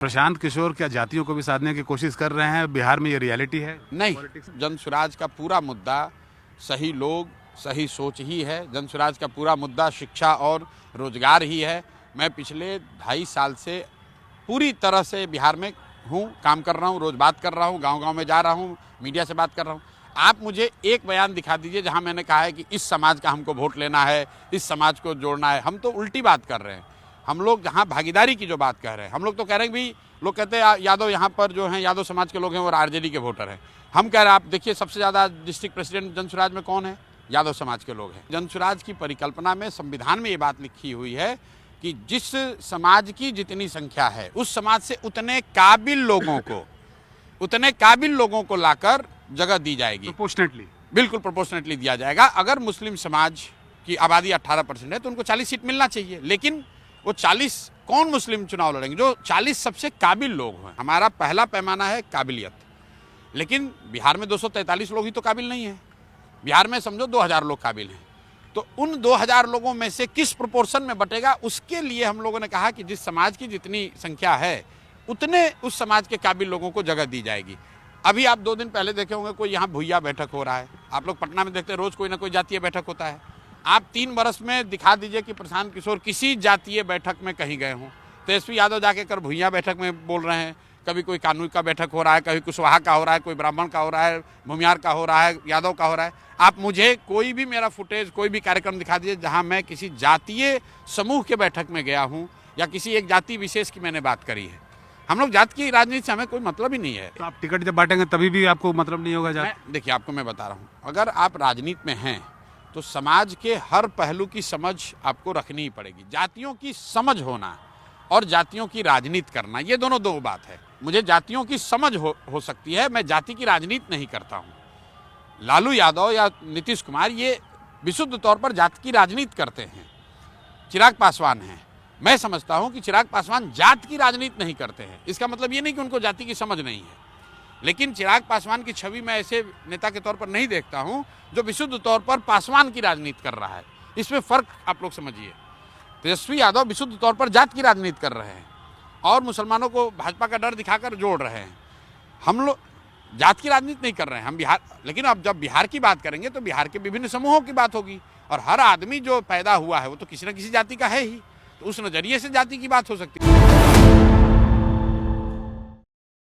प्रशांत किशोर क्या जातियों को भी साधने की कोशिश कर रहे हैं? बिहार में ये रियलिटी है? नहीं, जनसुराज का पूरा मुद्दा सही लोग सही सोच ही है। जनसुराज का पूरा मुद्दा शिक्षा और रोजगार ही है। मैं पिछले 2.5 साल से पूरी तरह से बिहार में हूँ, काम कर रहा हूँ, रोज बात कर रहा हूँ, गांव-गांव में जा रहा हूँ, मीडिया से बात कर रहा हूँ। आप मुझे एक बयान दिखा दीजिए जहाँ मैंने कहा है कि इस समाज का हमको वोट लेना है, इस समाज को जोड़ना है। हम तो उल्टी बात कर रहे हैं। हम लोग जहाँ भागीदारी की जो बात कह रहे हैं, हम लोग तो कह रहे हैं कि लोग कहते हैं यादव यहाँ पर जो हैं यादव समाज के लोग हैं और आरजेडी के वोटर हैं। हम कह रहे हैं आप देखिए सबसे ज़्यादा डिस्ट्रिक्ट प्रेसिडेंट जनसुराज में कौन है? यादव समाज के लोग हैं। जनसुराज की परिकल्पना में संविधान में ये बात लिखी हुई है कि जिस समाज की जितनी संख्या है उस समाज से उतने काबिल लोगों को लाकर जगह दी जाएगी। प्रोपोर्शनेटली, बिल्कुल प्रोपोर्शनेटली दिया जाएगा। अगर मुस्लिम समाज की आबादी 18% है तो उनको 40 सीट मिलना चाहिए, लेकिन वो 40 कौन मुस्लिम चुनाव लड़ेंगे? जो 40 सबसे काबिल लोग हैं। हमारा पहला पैमाना है काबिलियत, लेकिन बिहार में 243 लोग ही तो काबिल नहीं है। बिहार में समझो 2000 लोग काबिल हैं, तो उन 2000 लोगों में से किस प्रोपोर्शन में बटेगा, उसके लिए हम लोगों ने कहा कि जिस समाज की जितनी संख्या है उतने उस समाज के काबिल लोगों को जगह दी जाएगी। अभी आप 2 दिन पहले देखे होंगे कोई यहाँ भुइया बैठक हो रहा है। आप लोग पटना में देखते हैं रोज कोई ना कोई जातीय बैठक होता है। आप 3 वर्ष में दिखा दीजिए कि प्रशांत किशोर किसी जातीय बैठक में कहीं गए हों। तेजस्वी यादव जाके कर भुइया बैठक में बोल रहे हैं। कभी कोई कानूनी का बैठक हो रहा है, कभी कुशवाहा का हो रहा है, कोई ब्राह्मण का हो रहा है, भूमियार का हो रहा है, यादव का हो रहा है। आप मुझे कोई भी मेरा फुटेज, कोई भी कार्यक्रम दिखा दीजिए जहाँ मैं किसी जातीय समूह के बैठक में गया हूँ या किसी एक जाति विशेष की मैंने बात करी है। हम लोग जात की राजनीति से हमें कोई मतलब ही नहीं है। तो आप टिकट जब बांटेंगे तभी भी आपको मतलब नहीं होगा जात? देखिए आपको मैं बता रहा हूँ, अगर आप राजनीति में हैं तो समाज के हर पहलू की समझ आपको रखनी ही पड़ेगी। जातियों की समझ होना और जातियों की राजनीति करना, ये दोनों दो बात है। मुझे जातियों की समझ हो सकती है, मैं जाति की राजनीति नहीं करता हूँ। लालू यादव या नीतीश कुमार ये विशुद्ध तौर पर जाति की राजनीति करते हैं। चिराग पासवान हैं, मैं समझता हूँ कि चिराग पासवान जात की राजनीति नहीं करते हैं। इसका मतलब ये नहीं कि उनको जाति की समझ नहीं है, लेकिन चिराग पासवान की छवि मैं ऐसे नेता के तौर पर नहीं देखता हूं जो विशुद्ध तौर पर पासवान की राजनीति कर रहा है। इसमें फर्क आप लोग समझिए। तेजस्वी यादव विशुद्ध तौर पर जात की राजनीति कर रहे हैं और मुसलमानों को भाजपा का डर दिखाकर जोड़ रहे हैं। हम लोग जात की राजनीति नहीं कर रहे हैं, हम बिहार। लेकिन अब जब बिहार की बात करेंगे तो बिहार के विभिन्न समूहों की बात होगी और हर आदमी जो पैदा हुआ है वो तो किसी न किसी जाति का है ही, तो उस नजरिए से जाति की बात हो सकती है।